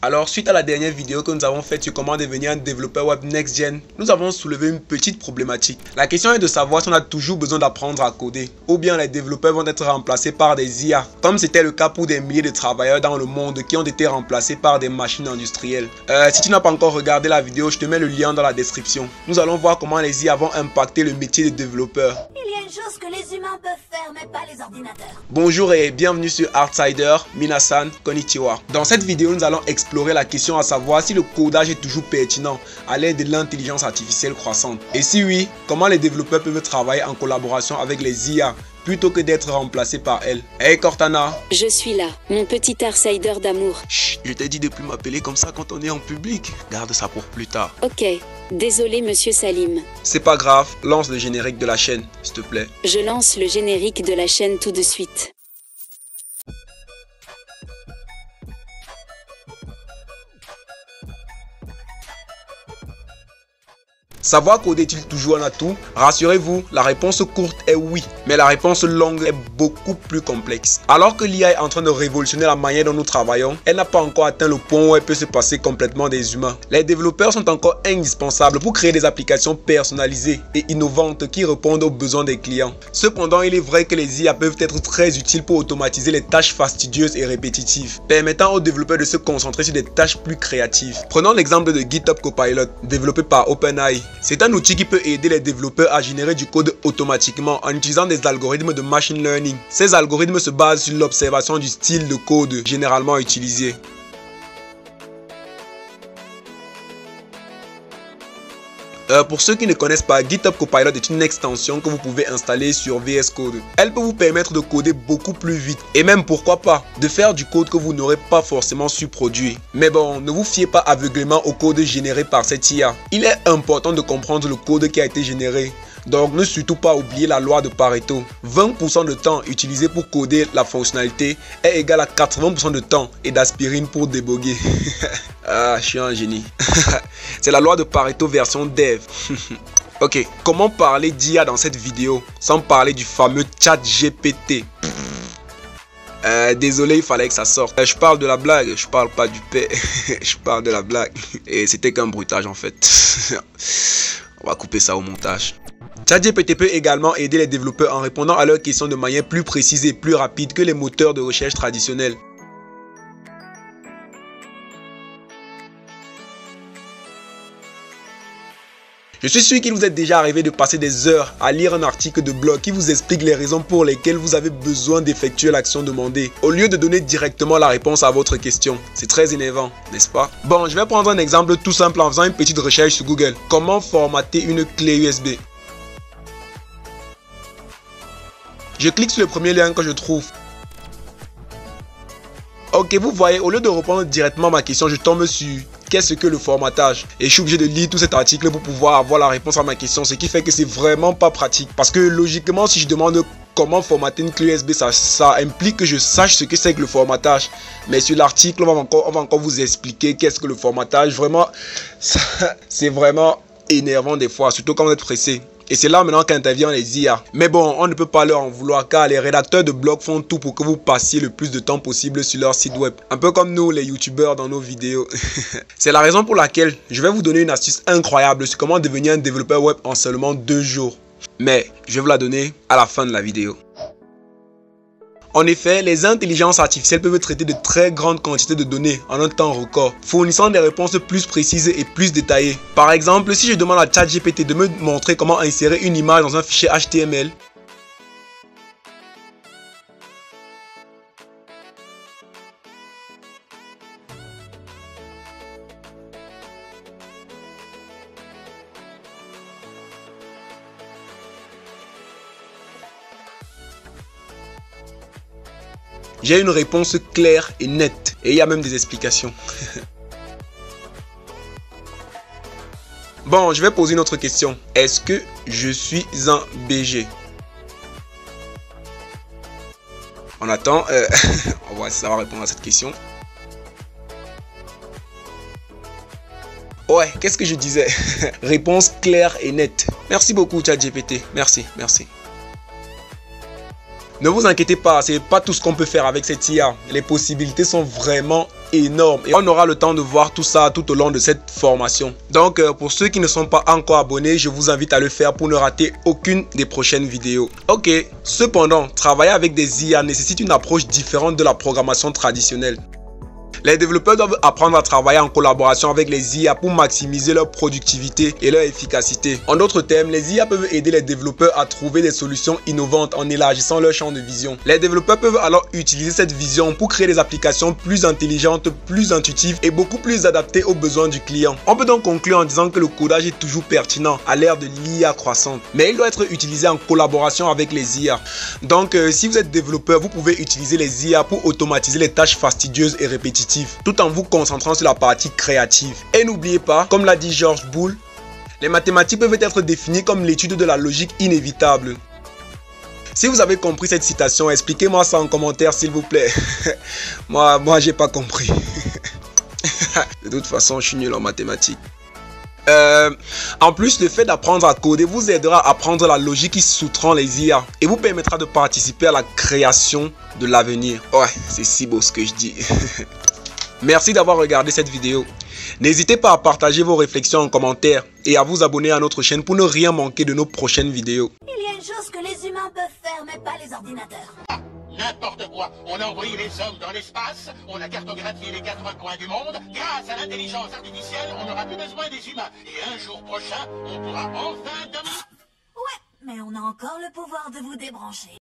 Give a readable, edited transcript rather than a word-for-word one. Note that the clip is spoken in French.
Alors, suite à la dernière vidéo que nous avons faite sur comment devenir un développeur web next-gen, nous avons soulevé une petite problématique. La question est de savoir si on a toujours besoin d'apprendre à coder, ou bien les développeurs vont être remplacés par des IA, comme c'était le cas pour des milliers de travailleurs dans le monde qui ont été remplacés par des machines industrielles. Si tu n'as pas encore regardé la vidéo, je te mets le lien dans la description. Nous allons voir comment les IA vont impacter le métier de développeur. Il y a une chose que les humains peuvent faire, mais pas les ordinateurs. Bonjour et bienvenue sur Artsider, Minasan, Konnichiwa. Dans cette vidéo, nous allons explorer la question à savoir si le codage est toujours pertinent à l'aide de l'intelligence artificielle croissante. Et si oui, comment les développeurs peuvent travailler en collaboration avec les IA plutôt que d'être remplacés par elles. Hey Cortana. Je suis là, mon petit Artsider d'amour. Chut, je t'ai dit de plus m'appeler comme ça quand on est en public. Garde ça pour plus tard. Ok, désolé monsieur Salim. C'est pas grave, lance le générique de la chaîne, s'il te plaît. Je lance le générique de la chaîne tout de suite. Savoir coder est-il toujours un atout? Rassurez-vous, la réponse courte est oui, mais la réponse longue est beaucoup plus complexe. Alors que l'IA est en train de révolutionner la manière dont nous travaillons, elle n'a pas encore atteint le point où elle peut se passer complètement des humains. Les développeurs sont encore indispensables pour créer des applications personnalisées et innovantes qui répondent aux besoins des clients. Cependant, il est vrai que les IA peuvent être très utiles pour automatiser les tâches fastidieuses et répétitives, permettant aux développeurs de se concentrer sur des tâches plus créatives. Prenons l'exemple de GitHub Copilot, développé par OpenAI. C'est un outil qui peut aider les développeurs à générer du code automatiquement en utilisant des algorithmes de machine learning. Ces algorithmes se basent sur l'observation du style de code généralement utilisé. Pour ceux qui ne connaissent pas, GitHub Copilot est une extension que vous pouvez installer sur VS Code. Elle peut vous permettre de coder beaucoup plus vite et même pourquoi pas de faire du code que vous n'aurez pas forcément su produire. Mais bon, ne vous fiez pas aveuglément au code généré par cette IA. Il est important de comprendre le code qui a été généré. Donc ne surtout pas oublier la loi de Pareto. 20% de temps utilisé pour coder la fonctionnalité est égal à 80% de temps et d'aspirine pour déboguer. Ah, je suis un génie. C'est la loi de Pareto version dev. Ok, comment parler d'IA dans cette vidéo sans parler du fameux chat GPT? Désolé, il fallait que ça sorte. Je parle de la blague, je parle pas du paix. Je parle de la blague. Et c'était qu'un bruitage en fait. On va couper ça au montage. ChatGPT peut également aider les développeurs en répondant à leurs questions de manière plus précise et plus rapide que les moteurs de recherche traditionnels. Je suis sûr qu'il vous est déjà arrivé de passer des heures à lire un article de blog qui vous explique les raisons pour lesquelles vous avez besoin d'effectuer l'action demandée, au lieu de donner directement la réponse à votre question. C'est très énervant, n'est-ce pas? Bon, je vais prendre un exemple tout simple en faisant une petite recherche sur Google. Comment formater une clé USB? Je clique sur le premier lien que je trouve. Ok, vous voyez, au lieu de répondre directement à ma question, je tombe sur qu'est-ce que le formatage. Et je suis obligé de lire tout cet article pour pouvoir avoir la réponse à ma question, ce qui fait que c'est vraiment pas pratique. Parce que logiquement, si je demande comment formater une clé USB, ça implique que je sache ce que c'est que le formatage. Mais sur l'article, on va encore vous expliquer qu'est-ce que le formatage. Vraiment, c'est vraiment énervant des fois, surtout quand vous êtes pressé. Et c'est là maintenant qu'interviennent les IA. Mais bon, on ne peut pas leur en vouloir car les rédacteurs de blogs font tout pour que vous passiez le plus de temps possible sur leur site web. Un peu comme nous les youtubeurs dans nos vidéos. C'est la raison pour laquelle je vais vous donner une astuce incroyable sur comment devenir un développeur web en seulement 2 jours. Mais je vais vous la donner à la fin de la vidéo. En effet, les intelligences artificielles peuvent traiter de très grandes quantités de données en un temps record, fournissant des réponses plus précises et plus détaillées. Par exemple, si je demande à ChatGPT de me montrer comment insérer une image dans un fichier HTML, j'ai une réponse claire et nette. Et il y a même des explications. Bon, je vais poser une autre question. Est-ce que je suis un BG? On attend. On va savoir répondre à cette question. Ouais, qu'est-ce que je disais? Réponse claire et nette. Merci beaucoup, ChatGPT. Merci, merci. Ne vous inquiétez pas, c'est pas tout ce qu'on peut faire avec cette IA. Les possibilités sont vraiment énorme et on aura le temps de voir tout ça tout au long de cette formation. Donc pour ceux qui ne sont pas encore abonnés, je vous invite à le faire pour ne rater aucune des prochaines vidéos. Ok, cependant, travailler avec des IA nécessite une approche différente de la programmation traditionnelle. Les développeurs doivent apprendre à travailler en collaboration avec les IA pour maximiser leur productivité et leur efficacité. En d'autres termes, les IA peuvent aider les développeurs à trouver des solutions innovantes en élargissant leur champ de vision. Les développeurs peuvent alors utiliser cette vision pour créer des applications plus intelligentes, plus intuitives et beaucoup plus adaptées aux besoins du client. On peut donc conclure en disant que le codage est toujours pertinent à l'ère de l'IA croissante, mais il doit être utilisé en collaboration avec les IA. Donc si vous êtes développeur, vous pouvez utiliser les IA pour automatiser les tâches fastidieuses et répétitives, tout en vous concentrant sur la partie créative. Et n'oubliez pas, comme l'a dit George Boole, les mathématiques peuvent être définies comme l'étude de la logique inévitable. Si vous avez compris cette citation, expliquez-moi ça en commentaire s'il vous plaît. moi j'ai pas compris. De toute façon, je suis nul en mathématiques. En plus, le fait d'apprendre à coder vous aidera à apprendre la logique qui sous-tend les IA et vous permettra de participer à la création de l'avenir. Ouais, c'est si beau ce que je dis. Merci d'avoir regardé cette vidéo. N'hésitez pas à partager vos réflexions en commentaire et à vous abonner à notre chaîne pour ne rien manquer de nos prochaines vidéos. Il y a une chose que les humains peuvent faire, mais pas les ordinateurs. N'importe quoi. On a envoyé les hommes dans l'espace, on a cartographié les 4 coins du monde. Grâce à l'intelligence artificielle, on n'aura plus besoin des humains. Et un jour prochain, on pourra enfin dominer. Ouais, mais on a encore le pouvoir de vous débrancher.